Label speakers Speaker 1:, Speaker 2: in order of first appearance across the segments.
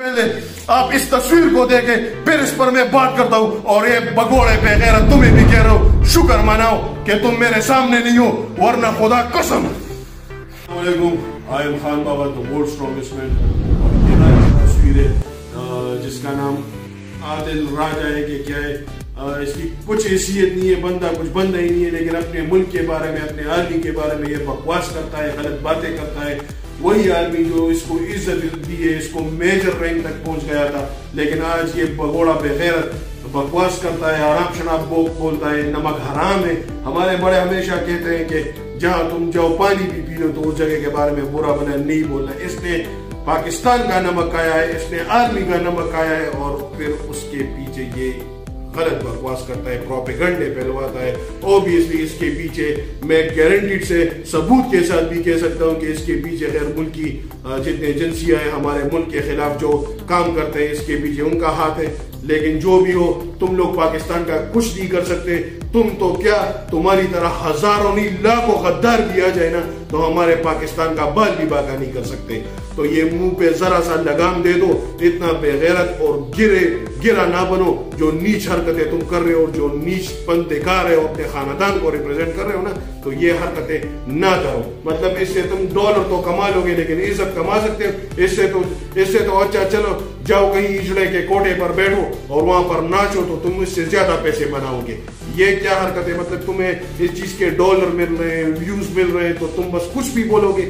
Speaker 1: पहले आप इस तस्वीर को देखें, फिर इस पर मैं बात करता हूँ। और ये भगोड़े बेगैरत तुम्हें भी कह रहा हूँ, शुक्र मनाओ कि तुम मेरे सामने नहीं हो, वरना खुदा कसम। आयम खान बाबा द वर्ल्ड स्ट्रॉन्गेस्ट मैन, और ये तस्वीर है जिसका नाम आदिल राजा है कि क्या है, इसकी कुछ हैसियत नहीं है, बंदा कुछ बंदा ही नहीं है, लेकिन अपने मुल्क के बारे में, अपने आर्मी के बारे में ये बकवास करता है, गलत बातें करता है। वही आर्मी जो इसको इज्जत दी है, इसको मेजर रैंक तक पहुंच गया था, लेकिन आज ये भगोड़ा बेगैरत बकवास करता है, आराम शराब बोलता है, नमक हराम है। हमारे बड़े हमेशा कहते हैं कि जहां तुम जाओ पानी भी पी लो तो उस जगह के बारे में बुरा भला नहीं बोलना। इसने पाकिस्तान का नमक खाया है, इसने आर्मी का नमक खाया है, और फिर उसके पीछे ये गलत बकवास करता है, प्रोपेगेंडे फैलवाता है। ऑब्वियसली इसके पीछे मैं गारंटीड से सबूत के साथ भी कह सकता हूं कि इसके पीछे गैर मुल्की जितने एजेंसियां हैं हमारे मुल्क के खिलाफ जो काम करते हैं, इसके पीछे उनका हाथ है। लेकिन जो भी हो, तुम लोग पाकिस्तान का कुछ नहीं कर सकते। तुम तो क्या, तुम्हारी तरह हजारों नहीं लाखों गद्दार भी आ जाए ना, तो हमारे पाकिस्तान का बाल भी बाका नहीं कर सकते। तो ये मुंह पे जरा सा लगाम दे दो, इतना बेगैरत और गिरा ना बनो। जो नीच हरकतें तुम कर रहे हो, जो नीच पन दिखा रहे हो, अपने खानदान को रिप्रेजेंट कर रहे हो ना, तो ये हरकतें ना करो। मतलब इससे तुम डॉलर तो कमा लोगे, लेकिन इज्जत कमा सकते हो इससे तो अच्छा चलो जाओ कहीं इजड़े के कोटे पर बैठो और वहां पर नाचो, तो तुम इससे ज्यादा पैसे बनाओगे। ये क्या हरकत है? मतलब तुम्हें इस चीज के डॉलर मिल रहे हैं, व्यूज मिल रहे हैं, तो तुम बस कुछ भी बोलोगे।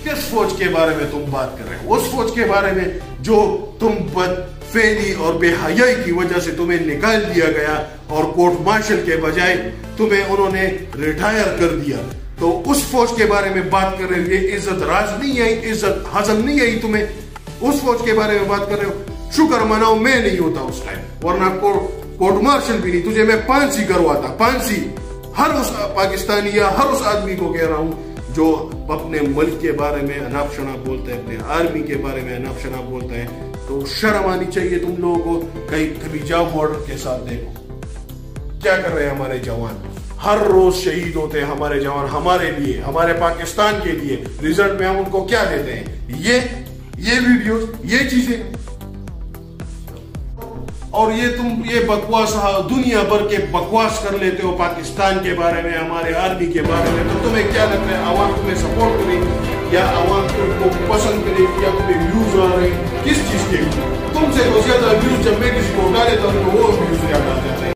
Speaker 1: किस फौज के बारे में तुम बात कर रहे हो? उस फौज के बारे में जो तुम बदफेली और बेहयाई की वजह से तुम्हें निकाल दिया गया और कोर्ट मार्शल के बजाय तुम्हें उन्होंने रिटायर कर दिया, तो उस फौज के बारे में बात कर रहे हो। ये इज्जत राज नहीं आई, इज्जत हजम नहीं आई तुम्हें, उस फौज के बारे में बात कर रहे हो। शुक्र मनाओ मैं नहीं होता उस टाइम, वरना कोर्ट मार्शल भी नहीं, तुझे मैं फांसी करवाता, फांसी। हर उस पाकिस्तानी या हर उस आदमी को कह रहा हूं जो अपने मुल्क के बारे में अनाप शनाप बोलता है, अपने आर्मी के बारे में अनाप शनाप बोलता है, तो शर्म आनी चाहिए तुम लोगों को। कभी जाओ बॉर्डर के साथ, देखो क्या कर रहे हैं हमारे जवान। हर रोज शहीद होते हैं हमारे जवान, हमारे लिए, हमारे पाकिस्तान के लिए। रिजल्ट में हम उनको क्या देते हैं? ये वीडियोस, ये चीजें, और ये बकवास दुनिया भर के बकवास कर लेते हो पाकिस्तान के बारे में, हमारे आर्मी के बारे में। तो तुम्हें क्या लगता है आवाम तुम्हें सपोर्ट करेगी या आवाम तुमको पसंद करेगी या तुम्हें व्यूज आ रहे हैं? किस चीज के? तुमसे तो ज्यादा व्यूज जब मैं किसी को उठा लेता हूँ तो वो व्यूज ज्यादा आ जाते हैं।